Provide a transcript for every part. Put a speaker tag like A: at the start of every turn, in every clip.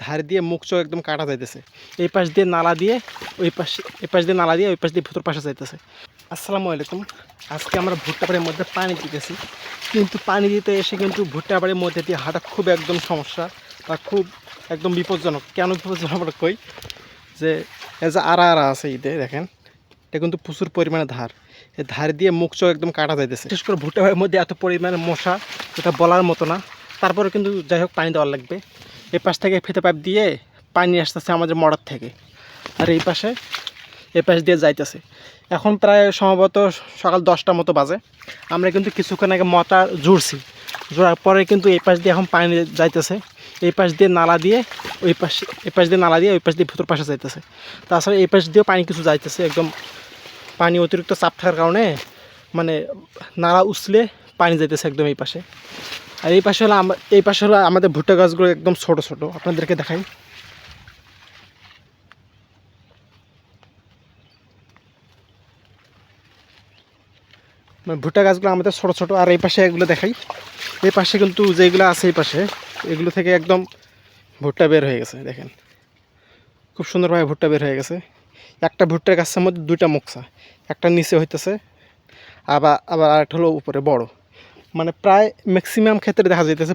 A: ধার দিয়ে মুখ চোখ একদম কাটা যাইতেছে। এই পাশ দিয়ে নালা দিয়ে ওই পাশে, এই পাশ দিয়ে নালা দিয়ে ওই পাশ দিয়ে ভেতর পাশে যাইতেছে। আসসালামু আলাইকুম। আজকে আমরা ভুট্টা বাড়ির মধ্যে পানি দিতেছি, কিন্তু পানি দিতে এসে কিন্তু ভুট্টা বাড়ির মধ্যে দিয়ে হাঁটা খুব একদম সমস্যা বা খুব একদম বিপজ্জনক। কেন বিপজ্জনক আমরা কই যে এই যে আড়া আছে ঈদে দেখেন, এটা কিন্তু প্রচুর পরিমাণে ধার। এই ধার দিয়ে মুখ চোখ একদম কাটা যাইতেছে। বিশেষ করে ভুট্টা বাড়ির মধ্যে এত পরিমাণে মশা, এটা বলার মতো না। তারপরে কিন্তু যাই হোক পানি দেওয়ার লাগবে। এই পাশ থেকে ফিতে পাইপ দিয়ে পানি আসতেছে আমাদের মড়ার থেকে, আর এই পাশ দিয়ে যাইতেছে। এখন প্রায় সম্ভবত সকাল 10টার মতো বাজে। আমরা কিন্তু কিছুক্ষণ আগে মোটর জুড়ছি, জোড়ার পরে কিন্তু এই পাশ দিয়ে এখন পানি যাইতেছে। এই পাশ দিয়ে নালা দিয়ে ওই পাশে, এই পাশ দিয়ে নালা দিয়ে ওই পাশ দিয়ে ভেতর পাশে যাইতেছে। তাছাড়া এই পাশ দিয়েও পানি কিছু যাইতেছে। একদম পানি অতিরিক্ত চাপ থাকার কারণে মানে নালা উছলে পানি যাইতেছে একদম এই পাশে। আর এই পাশে হলো আমাদের ভুট্টা গাছগুলো একদম ছোট ছোট, আপনাদেরকে দেখাই। মানে ভুট্টা গাছগুলো আমাদের ছোট ছোট। আর এই পাশে এগুলো দেখাই, এই পাশে কিন্তু যেগুলো আছে এই পাশে, এগুলো থেকে একদম ভুট্টা বের হয়ে গেছে। দেখেন খুব সুন্দরভাবে ভুট্টা বের হয়ে গেছে। একটা ভুট্টার গাছের মধ্যে দুইটা মুকসা, একটা নিচে হইতেছে, আবার আরেকটা হলো উপরে বড়। মানে প্রায় ম্যাক্সিমাম ক্ষেত্রে দেখা যাইতেছে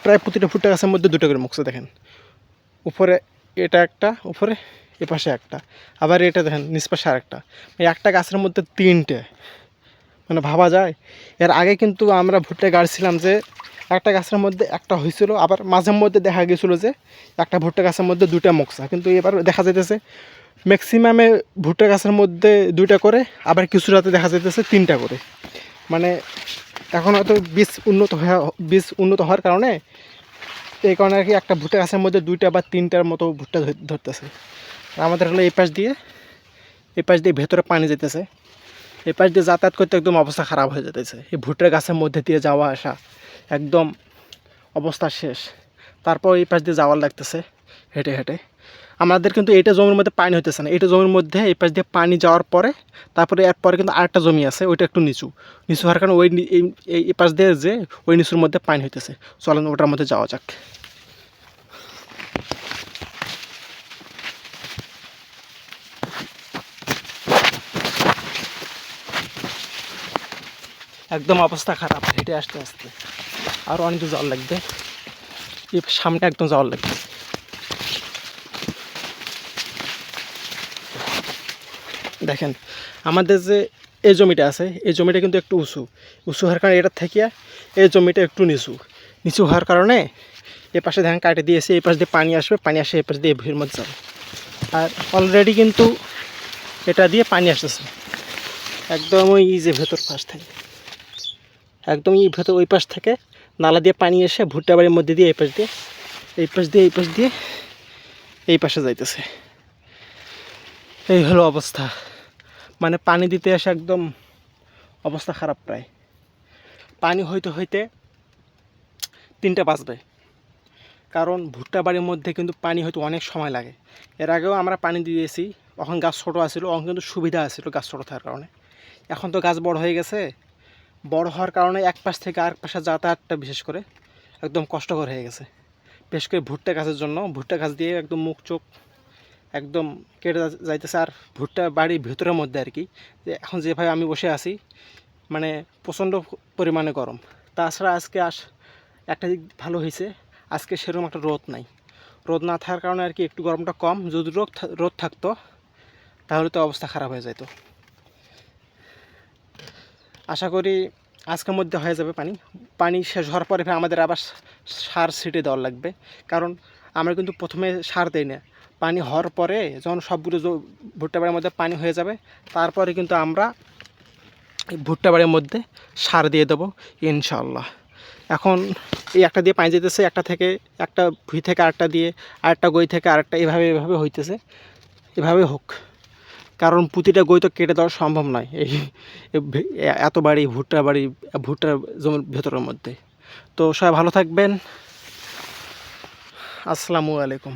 A: প্রায় প্রতিটা ভুট্টা গাছের মধ্যে দুটো করে মুকসা। দেখেন উপরে এটা একটা, উপরে এ পাশে একটা, আবার এটা দেখেন নিচ পাশে আরেকটা। একটা গাছের মধ্যে তিনটে, মানে ভাবা যায়। এর আগে কিন্তু আমরা ভুট্টা গাড়ছিলাম যে একটা গাছের মধ্যে একটা হয়েছিল, আবার মাঝে মধ্যে দেখা গেছিলো যে একটা ভুট্টা গাছের মধ্যে দুইটা মুকসা। কিন্তু এবার দেখা যাইতেছে ম্যাক্সিমামে ভুট্টা গাছের মধ্যে দুইটা করে, আবার কিছু রাতে দেখা যাইতেছে তিনটা করে। মানে এখন হয়তো বীজ উন্নত হওয়ার কারণে, এই কারণে আর কি একটা ভুট্টা গাছের মধ্যে দুইটা বা তিনটার মতো ভুট্টা ধরতেছে। আমাদের হলো এই পাশ দিয়ে ভেতরে পানি যেতেছে। এই পাশ দিয়ে যাতায়াত করতে একদম অবস্থা খারাপ হয়ে যেতেছে। এই ভুট্টার গাছের মধ্যে দিয়ে যাওয়া আসা একদম অবস্থা শেষ। তারপর এই পাশ দিয়ে যাওয়ার লাগতেছে হেঁটে হেঁটে। আমাদের কিন্তু এইটা জমির মধ্যে পানি হইতেছে না, এইটা জমির মধ্যে এই পাশ দিয়ে পানি যাওয়ার পরে তারপরে এরপরে কিন্তু আরেকটা জমি আছে, ওইটা একটু নিচু হওয়ার কারণে ওই এই পাশ দিয়ে যে ওই নিচুর মধ্যে পানি হইতেছে। চলেন ওটার মধ্যে যাওয়া যাক। একদম অবস্থা খারাপ, হেঁটে আসতে আসতে আর অনেক দূর যাওয়ার লাগবে। এই সামনে একদম যাওয়ার লাগবে। দেখেন আমাদের যে এই জমিটা আছে, এই জমিটা কিন্তু একটু উঁচু হওয়ার কারণে এটা থেকে এই জমিটা একটু নিচু হওয়ার কারণে এ পাশে ধান কাটে দিয়েছে। এই পাশ দিয়ে পানি আসবে, পানি আসে এই পাশ দিয়ে ভিড়ের মধ্যে যাবে। আর অলরেডি কিন্তু এটা দিয়ে পানি আসতেছে একদম ওই যে ভেতর পাশ থেকে, একদম এই ভেতর ওই পাশ থেকে নালা দিয়ে পানি এসে ভুট্টা বাড়ির মধ্যে দিয়ে এই পাশ দিয়ে এই পাশে যাইতেছে। এই হলো অবস্থা। মানে পানি দিতে এসে একদম অবস্থা খারাপ। প্রায় পানি হইতে 3টা বাজবে, কারণ ভুট্টা বাড়ির মধ্যে কিন্তু পানি হয়তো অনেক সময় লাগে। এর আগেও আমরা পানি দিয়েছি, তখন গাছ ছোটো আসছিল, তখন কিন্তু সুবিধা আসছিল গাছ ছোটো থাকার কারণে। এখন তো গাছ বড় হয়ে গেছে, বড় হওয়ার কারণে এক পাশ থেকে আরেক পাশে যাতায়াতটা বিশেষ করে একদম কষ্টকর হয়ে গেছে। বিশেষ করে ভুট্টা গাছের জন্য, ভুট্টা গাছ দিয়ে একদম মুখ চোখ একদম কেটে যাইতেছে। আর ভুট্টা বাড়ির ভেতরের মধ্যে আর কি, যে এখন যেভাবে আমি বসে আছি, মানে প্রচণ্ড পরিমাণে গরম। তাছাড়া আজকে একটা দিক ভালো হয়েছে, আজকে সেরকম একটা রোদ না থাকার কারণে আর কি একটু গরমটা কম। যদি রোদ থাকতো তাহলে তো অবস্থা খারাপ হয়ে যেত। আশা করি আজকের মধ্যে হয়ে যাবে। পানি শেষ হওয়ার পরে আমাদের আবার সার ছিটে দেওয়ার লাগবে, কারণ আমরা কিন্তু প্রথমে সার দিই না। পানি হওয়ার পরে যখন সবগুলো ভুট্টা বাড়ির মধ্যে পানি হয়ে যাবে, তারপরে কিন্তু আমরা এই ভুট্টা বাড়ির মধ্যে সার দিয়ে দেবো ইনশাল্লাহ। এখন এই একটা দিয়ে পানি যেতেছে, একটা ভুঁই থেকে আরেকটা দিয়ে, আরেকটা গই থেকে আরেকটা, এভাবে হইতেছে। এভাবে হোক, কারণ প্রতিটা গই তো কেটে দেওয়া সম্ভব নয় এই এত ভুট্টা জমির ভেতরের মধ্যে। তো সবাই ভালো থাকবেন। আসসালামু আলাইকুম।